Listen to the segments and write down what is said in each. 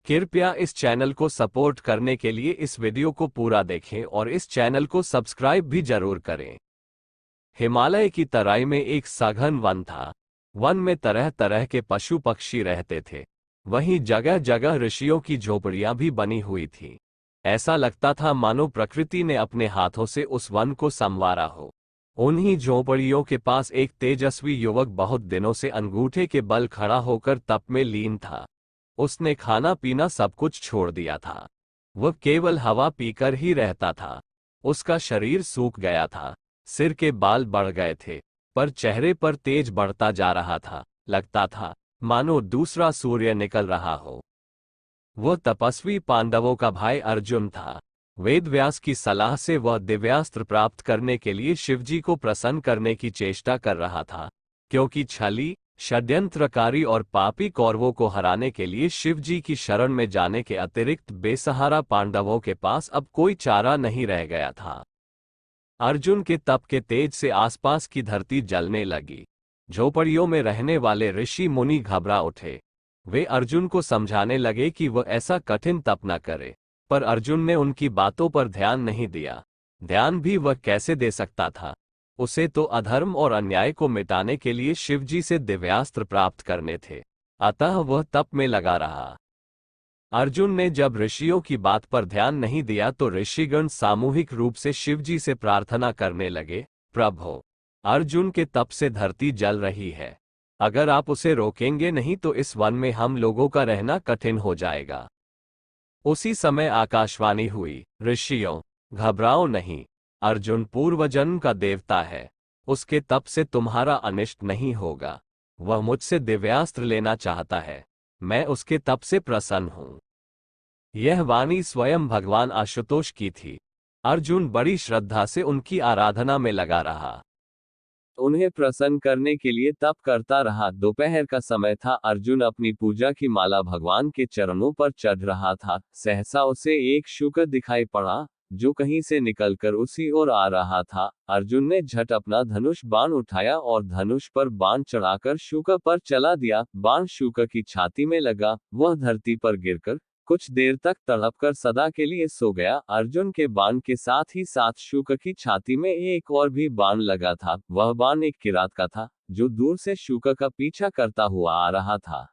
कृपया इस चैनल को सपोर्ट करने के लिए इस वीडियो को पूरा देखें और इस चैनल को सब्सक्राइब भी जरूर करें। हिमालय की तराई में एक सघन वन था। वन में तरह तरह के पशु पक्षी रहते थे। वहीं जगह जगह ऋषियों की झोपड़ियां भी बनी हुई थीं। ऐसा लगता था मानो प्रकृति ने अपने हाथों से उस वन को संवारा हो। उन्हीं झोपड़ियों के पास एक तेजस्वी युवक बहुत दिनों से अंगूठे के बल खड़ा होकर तप में लीन था। उसने खाना पीना सब कुछ छोड़ दिया था। वह केवल हवा पीकर ही रहता था। उसका शरीर सूख गया था। सिर के बाल बढ़ गए थे, पर चेहरे पर तेज बढ़ता जा रहा था। लगता था मानो दूसरा सूर्य निकल रहा हो। वह तपस्वी पांडवों का भाई अर्जुन था। वेदव्यास की सलाह से वह दिव्यास्त्र प्राप्त करने के लिए शिवजी को प्रसन्न करने की चेष्टा कर रहा था, क्योंकि छली, षड्यंत्रकारी और पापी कौरवों को हराने के लिए शिवजी की शरण में जाने के अतिरिक्त बेसहारा पांडवों के पास अब कोई चारा नहीं रह गया था। अर्जुन के तप के तेज से आसपास की धरती जलने लगी। झोपड़ियों में रहने वाले ऋषि मुनि घबरा उठे। वे अर्जुन को समझाने लगे कि वह ऐसा कठिन तप न करे, पर अर्जुन ने उनकी बातों पर ध्यान नहीं दिया। ध्यान भी वह कैसे दे सकता था? उसे तो अधर्म और अन्याय को मिटाने के लिए शिवजी से दिव्यास्त्र प्राप्त करने थे। अतः वह तप में लगा रहा। अर्जुन ने जब ऋषियों की बात पर ध्यान नहीं दिया तो ऋषिगण सामूहिक रूप से शिवजी से प्रार्थना करने लगे, प्रभो, अर्जुन के तप से धरती जल रही है। अगर आप उसे रोकेंगे नहीं तो इस वन में हम लोगों का रहना कठिन हो जाएगा। उसी समय आकाशवाणी हुई, ऋषियों, घबराओ नहीं। अर्जुन पूर्वजन्म का देवता है। उसके तप से तुम्हारा अनिष्ट नहीं होगा। वह मुझसे दिव्यास्त्र लेना चाहता है। मैं उसके तप से प्रसन्न हूं। यह वाणी स्वयं भगवान आशुतोष की थी। अर्जुन बड़ी श्रद्धा से उनकी आराधना में लगा रहा। उन्हें प्रसन्न करने के लिए तप करता रहा। दोपहर का समय था। अर्जुन अपनी पूजा की माला भगवान के चरणों पर चढ़ रहा था। सहसा उसे एक शुकर दिखाई पड़ा, जो कहीं से निकलकर उसी ओर आ रहा था। अर्जुन ने झट अपना धनुष बाण उठाया और धनुष पर बाण चढ़ाकर शुकर पर चला दिया। बाण शुकर की छाती में लगा। वह धरती पर गिरकर कुछ देर तक तड़पकर सदा के लिए सो गया। अर्जुन के बाण के साथ ही साथ शुकर की छाती में एक और भी बाण लगा था। वह बाण एक किरात का था, जो दूर से शुकर का पीछा करता हुआ आ रहा था।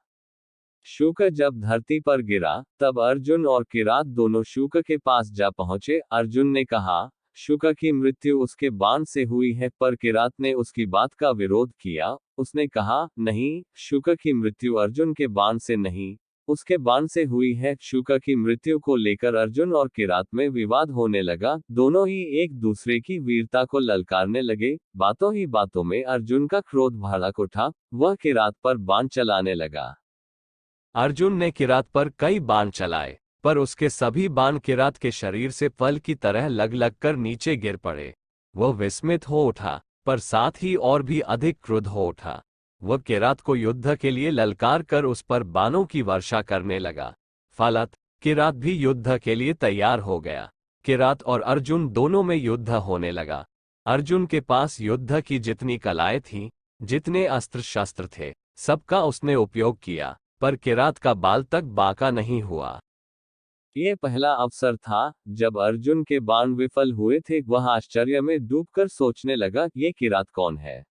शुकर जब धरती पर गिरा, तब अर्जुन और किरात दोनों शुकर के पास जा पहुंचे। अर्जुन ने कहा, शुकर की मृत्यु उसके बाण से हुई है, पर किरात ने उसकी बात का विरोध किया। उसने कहा, नहीं, शुकर की मृत्यु अर्जुन के बाण से नहीं, उसके बाण से हुई है। शुकर की मृत्यु को लेकर अर्जुन और किरात में विवाद होने लगा। दोनों ही एक दूसरे की वीरता को ललकारने लगे। बातों ही बातों में अर्जुन का क्रोध भड़क उठा। वह किरात पर बाण चलाने लगा। अर्जुन ने किरात पर कई बाण चलाए, पर उसके सभी बाण किरात के शरीर से फल की तरह लग लग कर नीचे गिर पड़े। वह विस्मित हो उठा, पर साथ ही और भी अधिक क्रुद्ध हो उठा। वह किरात को युद्ध के लिए ललकार कर उस पर बाणों की वर्षा करने लगा। फलत किरात भी युद्ध के लिए तैयार हो गया। किरात और अर्जुन दोनों में युद्ध होने लगा। अर्जुन के पास युद्ध की जितनी कलाएं थीं, जितने अस्त्र शस्त्र थे, सबका उसने उपयोग किया, पर किरात का बाल तक बांका नहीं हुआ। ये पहला अवसर था जब अर्जुन के बाण विफल हुए थे। वह आश्चर्य में डूबकर सोचने लगा, ये किरात कौन है?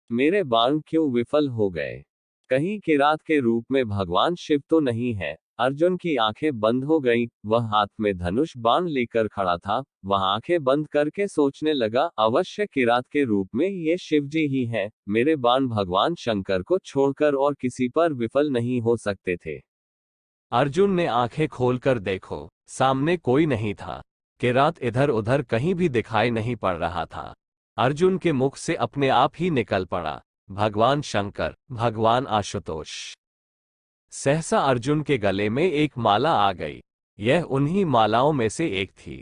मेरे बाण क्यों विफल हो गए? कहीं किरात के रूप में भगवान शिव तो नहीं है? अर्जुन की आंखें बंद हो गईं। वह हाथ में धनुष बाण लेकर खड़ा था। वह आंखें बंद करके सोचने लगा, अवश्य किरात के रूप में ये शिवजी ही है। मेरे बाण भगवान शंकर को छोड़कर और किसी पर विफल नहीं हो सकते थे। अर्जुन ने आंखें खोलकर देखो, सामने कोई नहीं था। किरात इधर उधर कहीं भी दिखाई नहीं पड़ रहा था। अर्जुन के मुख से अपने आप ही निकल पड़ा, भगवान शंकर, भगवान आशुतोष। सहसा अर्जुन के गले में एक माला आ गई। यह उन्हीं मालाओं में से एक थी।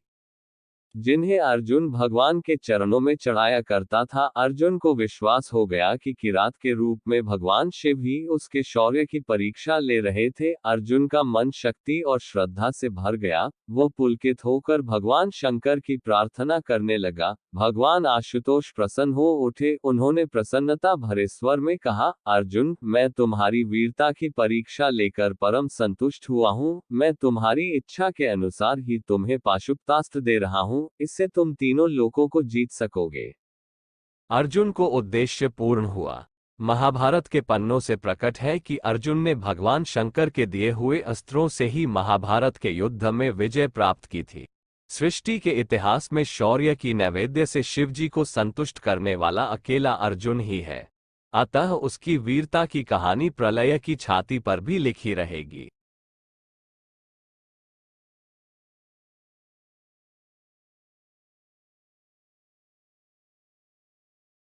जिन्हें अर्जुन भगवान के चरणों में चढ़ाया करता था। अर्जुन को विश्वास हो गया कि किरात के रूप में भगवान शिव ही उसके शौर्य की परीक्षा ले रहे थे। अर्जुन का मन शक्ति और श्रद्धा से भर गया। वो पुलकित होकर भगवान शंकर की प्रार्थना करने लगा। भगवान आशुतोष प्रसन्न हो उठे। उन्होंने प्रसन्नता भरे स्वर में कहा, अर्जुन, मैं तुम्हारी वीरता की परीक्षा लेकर परम संतुष्ट हुआ हूँ। मैं तुम्हारी इच्छा के अनुसार ही तुम्हें पाशुपतास्त्र दे रहा हूँ। इससे तुम तीनों लोकों को जीत सकोगे। अर्जुन को उद्देश्य पूर्ण हुआ। महाभारत के पन्नों से प्रकट है कि अर्जुन ने भगवान शंकर के दिए हुए अस्त्रों से ही महाभारत के युद्ध में विजय प्राप्त की थी। सृष्टि के इतिहास में शौर्य की नैवेद्य से शिवजी को संतुष्ट करने वाला अकेला अर्जुन ही है। अतः उसकी वीरता की कहानी प्रलय की छाती पर भी लिखी रहेगी।